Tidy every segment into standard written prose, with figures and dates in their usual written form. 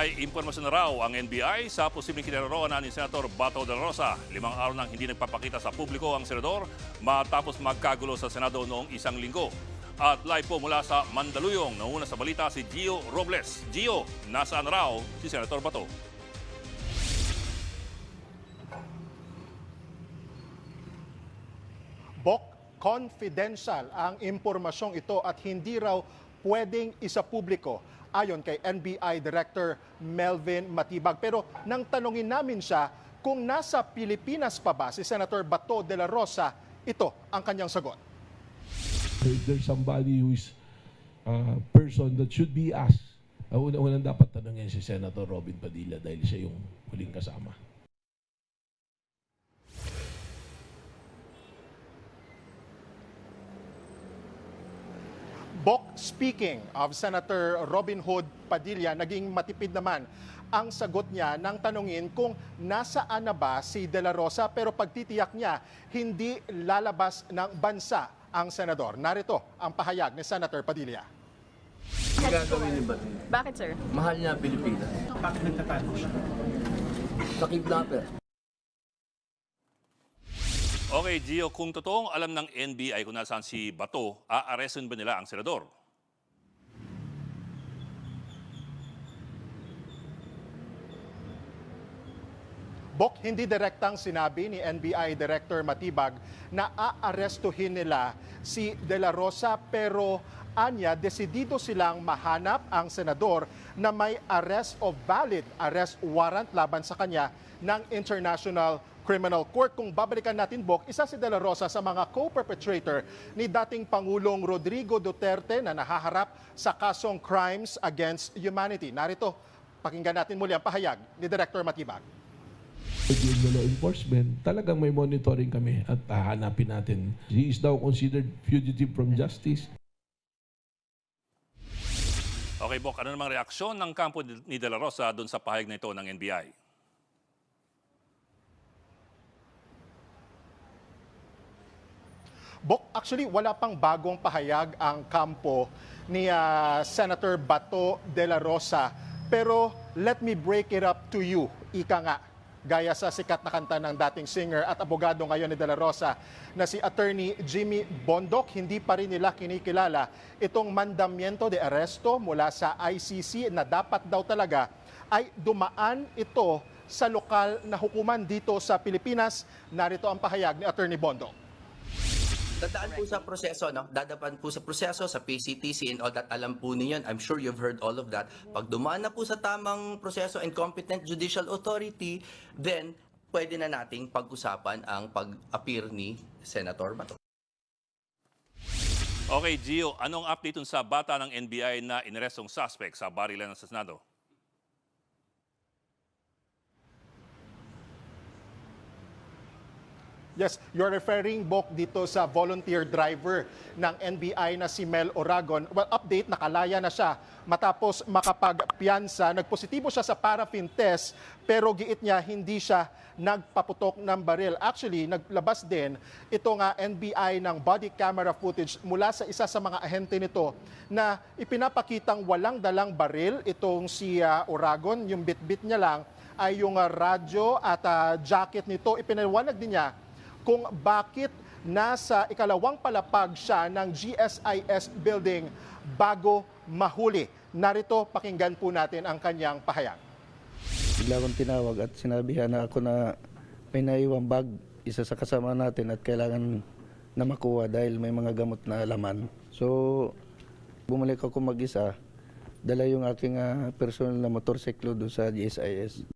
May impormasyon na raw ang NBI sa posibleng kinaroroonan ni Senator Bato de la Rosa. 5 araw nang hindi nagpapakita sa publiko ang senador matapos magkagulo sa Senado noong isang linggo. At live po mula sa Mandaluyong, nauna sa balita si Gio Robles. Gio, nasaan raw si Senator Bato? Bok, confidential ang impormasyong ito at hindi raw pwedeng isapubliko ayon kay NBI Director Melvin Matibag. Pero nang tanungin namin siya kung nasa Pilipinas pa ba si Senator Bato de la Rosa, ito ang kanyang sagot. There's somebody who is a person that should be asked. Unang dapat tanungin si Senator Robin Padilla dahil siya yung huling kasama. Bok, speaking of Senator Robin Hood Padilla, naging matipid naman ang sagot niya nang tanungin kung nasaan na ba si De La Rosa, pero pagtitiyak niya hindi lalabas ng bansa ang senador. Narito ang pahayag ni Senator Padilla. Gagawin ni Bato. Bakit, sir? Mahal niya ang Pilipinas. Bakit nagtatago siya? Sa kidnapper. Okay, Gio, kung totoong alam ng NBI kung nasaan si Bato, aaresin ba nila ang senador? Bok, hindi direktang sinabi ni NBI Director Matibag na aarestuhin nila si De La Rosa, pero anya, desidido silang mahanap ang senador na may arrest o valid arrest warrant laban sa kanya ng International Criminal Court. Kung babalikan natin, Bok, isa si De La Rosa sa mga co-perpetrator ni dating Pangulong Rodrigo Duterte na nahaharap sa kasong crimes against humanity. Narito, pakinggan natin muli ang pahayag ni Director Matibag. Yung law enforcement, talagang may monitoring kami at hahanapin natin. He is now considered fugitive from justice. Okay, Bok, ano namang reaksyon ng kampo ni De La Rosa doon sa pahayag na ito ng NBI? Bok, actually wala pang bagong pahayag ang kampo ni Senator Bato de la Rosa. Pero let me break it up to you, ika nga. Gaya sa sikat na kanta ng dating singer at abogado ngayon ni De La Rosa na si Attorney Jimmy Bondoc, hindi pa rin nila kinikilala itong mandamiento de arresto mula sa ICC na dapat daw talaga ay dumaan ito sa lokal na hukuman dito sa Pilipinas. Narito ang pahayag ni Attorney Bondoc. Dadaan po sa proseso, no? Dadapan po sa proseso, sa PCTC and all that. Alam po niyo yan. I'm sure you've heard all of that. Pag dumaan na po sa tamang proseso and competent judicial authority, then pwede na nating pag-usapan ang pag-appear ni Senator Bato. Okay, Gio, anong update sa bata ng NBI na inarestong suspect sa barilan ng Senado? Yes, you're referring, Bok, dito sa volunteer driver ng NBI na si Mel Oragon. Well, update, nakalaya na siya matapos makapagpiyansa. Nagpositibo siya sa paraffin test, pero giit niya hindi siya nagpaputok ng baril. Actually, naglabas din ito nga NBI ng body camera footage mula sa isa sa mga ahente nito na ipinapakitang walang dalang baril itong si Oragon. Yung bit-bit niya lang ay yung radyo at jacket nito. Ipinaliwanag din niya kung bakit nasa ikalawang palapag siya ng GSIS building bago mahuli. Narito, pakinggan po natin ang kanyang pahayag. Bigla akong tinawag at sinabihan na ako na may naiwang bag, isa sa kasama natin at kailangan na makuha dahil may mga gamot na laman. So, bumalik ako mag-isa, dala yung aking personal na motorsiklo doon sa GSIS.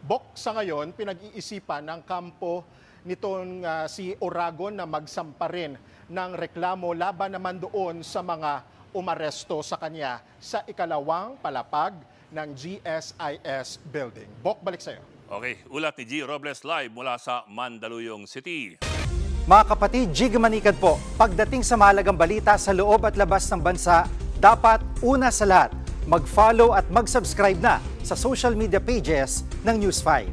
Bok, sa ngayon, pinag-iisipan ng kampo nitong si Oragon na magsampa rin ng reklamo laban naman doon sa mga umaresto sa kanya sa ikalawang palapag ng GSIS building. Bok, balik sa'yo. Okay, ulat ni Gio Robles live mula sa Mandaluyong City. Mga kapatid, Jig Manikad po. Pagdating sa mahalagang balita sa loob at labas ng bansa, dapat una sa lahat, mag-follow at mag-subscribe na sa social media pages ng News 5.